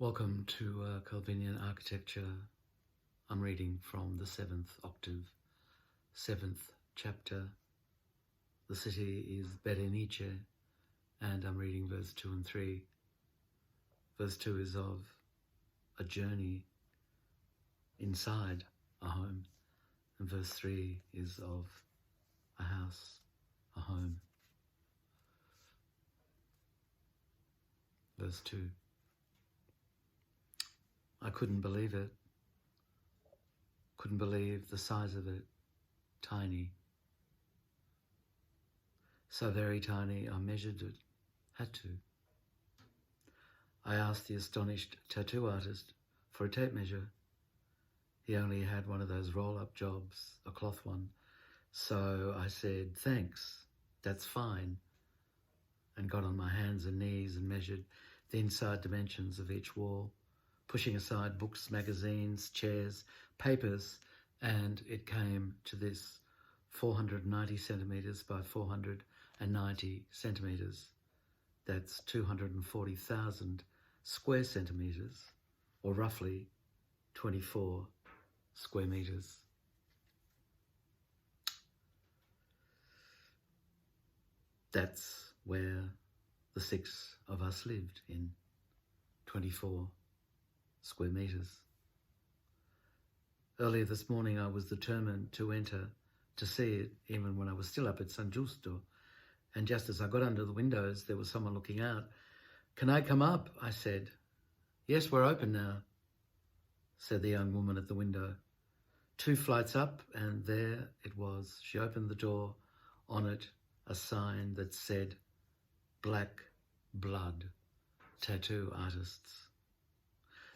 Welcome to Calvinian architecture. I'm reading from the 7th octave, 7th chapter. The city is Berenice, and I'm reading verse 2 and 3. Verse 2 is of a journey inside a home, and verse 3 is of a house, a home. Verse 2. I couldn't believe it. Couldn't believe the size of it. Tiny. So very tiny, I measured it. Had to. I asked the astonished tattoo artist for a tape measure. He only had one of those roll-up jobs, a cloth one. So I said, thanks, that's fine, and got on my hands and knees and measured the inside dimensions of each wall, pushing aside books, magazines, chairs, papers, and it came to this: 490 centimetres by 490 centimetres. That's 240,000 square centimetres, or roughly 24 square metres. That's where the 6 of us lived, in 24 square metres. Earlier this morning I was determined to enter to see it, even when I was still up at San Giusto, and just as I got under the windows there was someone looking out. "Can I come up?" I said. "Yes, we're open now," said the young woman at the window. 2 flights up, and there it was. She opened the door, on it a sign that said, "Black Blood Tattoo Artists."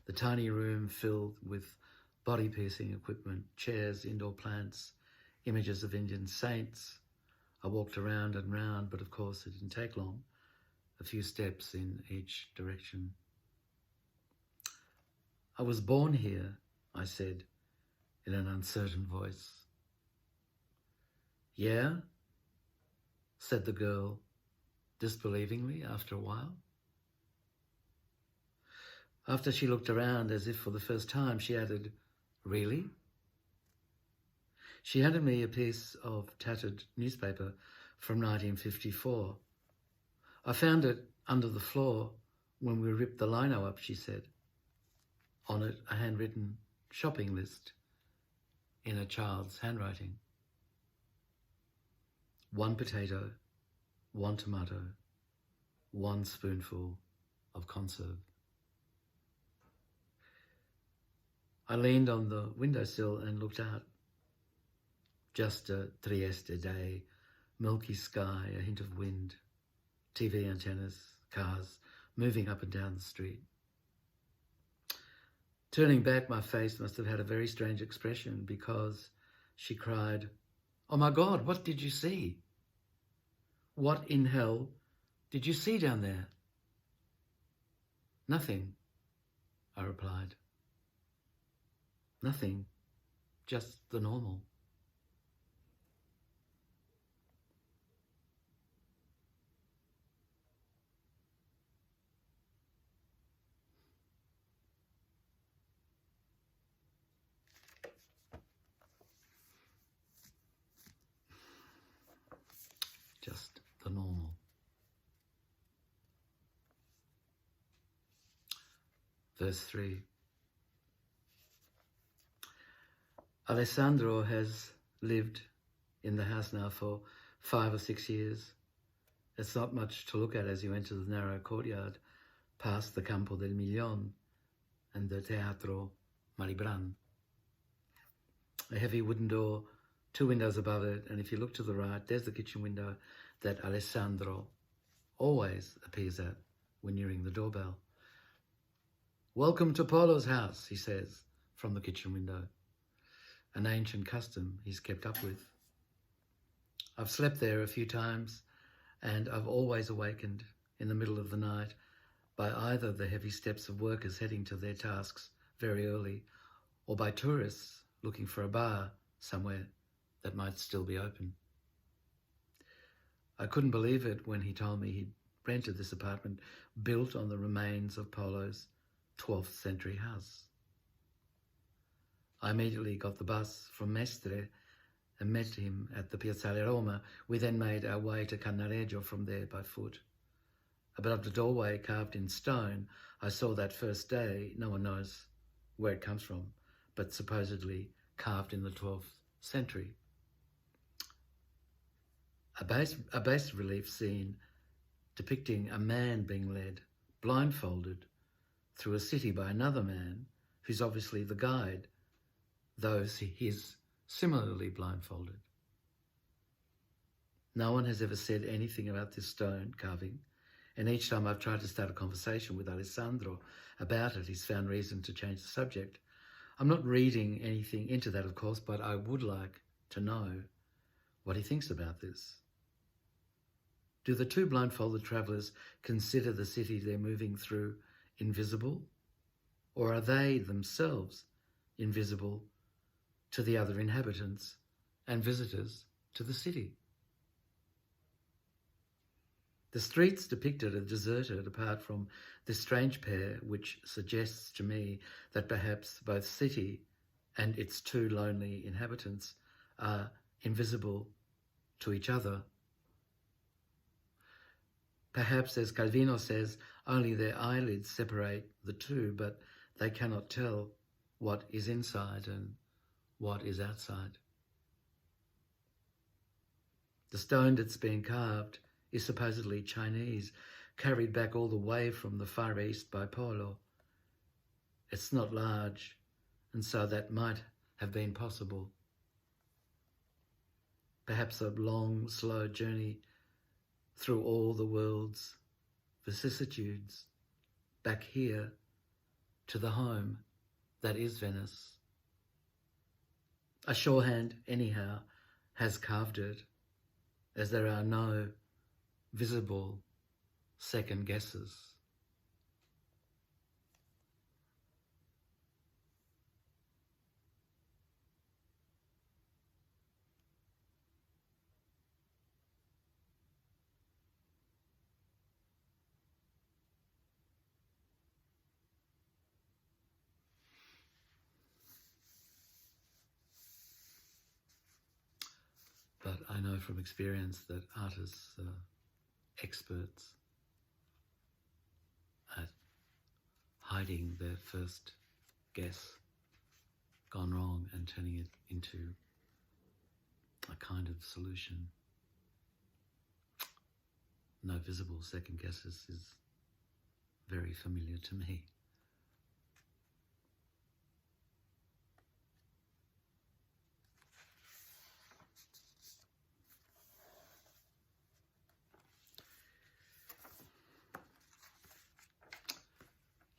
The tiny room filled with body-piercing equipment, chairs, indoor plants, images of Indian saints. I walked around and round, but of course it didn't take long. A few steps in each direction. "I was born here," I said in an uncertain voice. "Yeah?" said the girl disbelievingly after a while. After she looked around as if for the first time, she added, "Really?" She handed me a piece of tattered newspaper from 1954. "I found it under the floor when we ripped the lino up," she said. On it, a handwritten shopping list in a child's handwriting. 1 potato, 1 tomato, 1 spoonful of conserve. I leaned on the windowsill and looked out. Just a Trieste day, milky sky, a hint of wind, TV antennas, cars moving up and down the street. Turning back, my face must have had a very strange expression, because she cried, "Oh my God, what did you see? What in hell did you see down there?" "Nothing," I replied. "Nothing, just the normal." Just the normal. Verse 3. Alessandro has lived in the house now for 5 or 6 years. It's not much to look at as you enter the narrow courtyard, past the Campo del Milion and the Teatro Malibran. A heavy wooden door, 2 windows above it, and if you look to the right, there's the kitchen window that Alessandro always appears at when you ring the doorbell. "Welcome to Polo's house," he says from the kitchen window. An ancient custom he's kept up with. I've slept there a few times, and I've always awakened in the middle of the night by either the heavy steps of workers heading to their tasks very early, or by tourists looking for a bar somewhere that might still be open. I couldn't believe it when he told me he'd rented this apartment built on the remains of Polo's 12th century house. I immediately got the bus from Mestre and met him at the Piazzale Roma. We then made our way to Cannareggio from there by foot. Above the doorway, carved in stone, I saw that first day, no one knows where it comes from, but supposedly carved in the 12th century. A bas relief scene depicting a man being led, blindfolded, through a city by another man who's obviously the guide, though he's similarly blindfolded. No one has ever said anything about this stone carving, and each time I've tried to start a conversation with Alessandro about it, he's found reason to change the subject. I'm not reading anything into that, of course, but I would like to know what he thinks about this. Do the two blindfolded travellers consider the city they're moving through invisible, or are they themselves invisible to the other inhabitants and visitors to the city? The streets depicted are deserted apart from this strange pair, which suggests to me that perhaps both city and its two lonely inhabitants are invisible to each other. Perhaps, as Calvino says, only their eyelids separate the two, but they cannot tell what is inside and what is outside. The stone that's been carved is supposedly Chinese, carried back all the way from the Far East by Polo. It's not large, and so that might have been possible. Perhaps a long, slow journey through all the world's vicissitudes, back here to the home that is Venice. A shorthand, anyhow, has carved it, as there are no visible second guesses. But I know from experience that artists are experts at hiding their first guess gone wrong and turning it into a kind of solution. No visible second guesses is very familiar to me.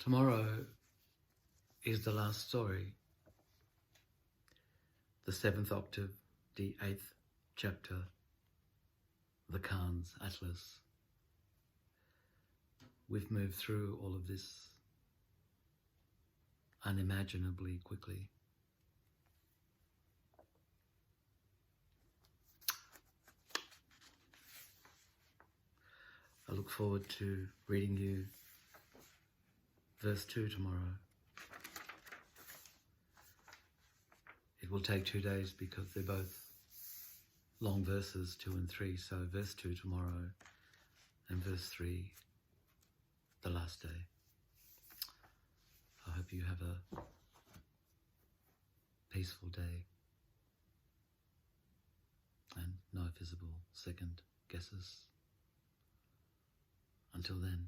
Tomorrow is the last story, the 7th octave, the 8th chapter, the Khan's Atlas. We've moved through all of this unimaginably quickly. I look forward to reading you verse 2 tomorrow. It will take 2 days because they're both long verses, 2 and 3. So verse 2 tomorrow and verse 3 the last day. I hope you have a peaceful day and no visible second guesses. Until then.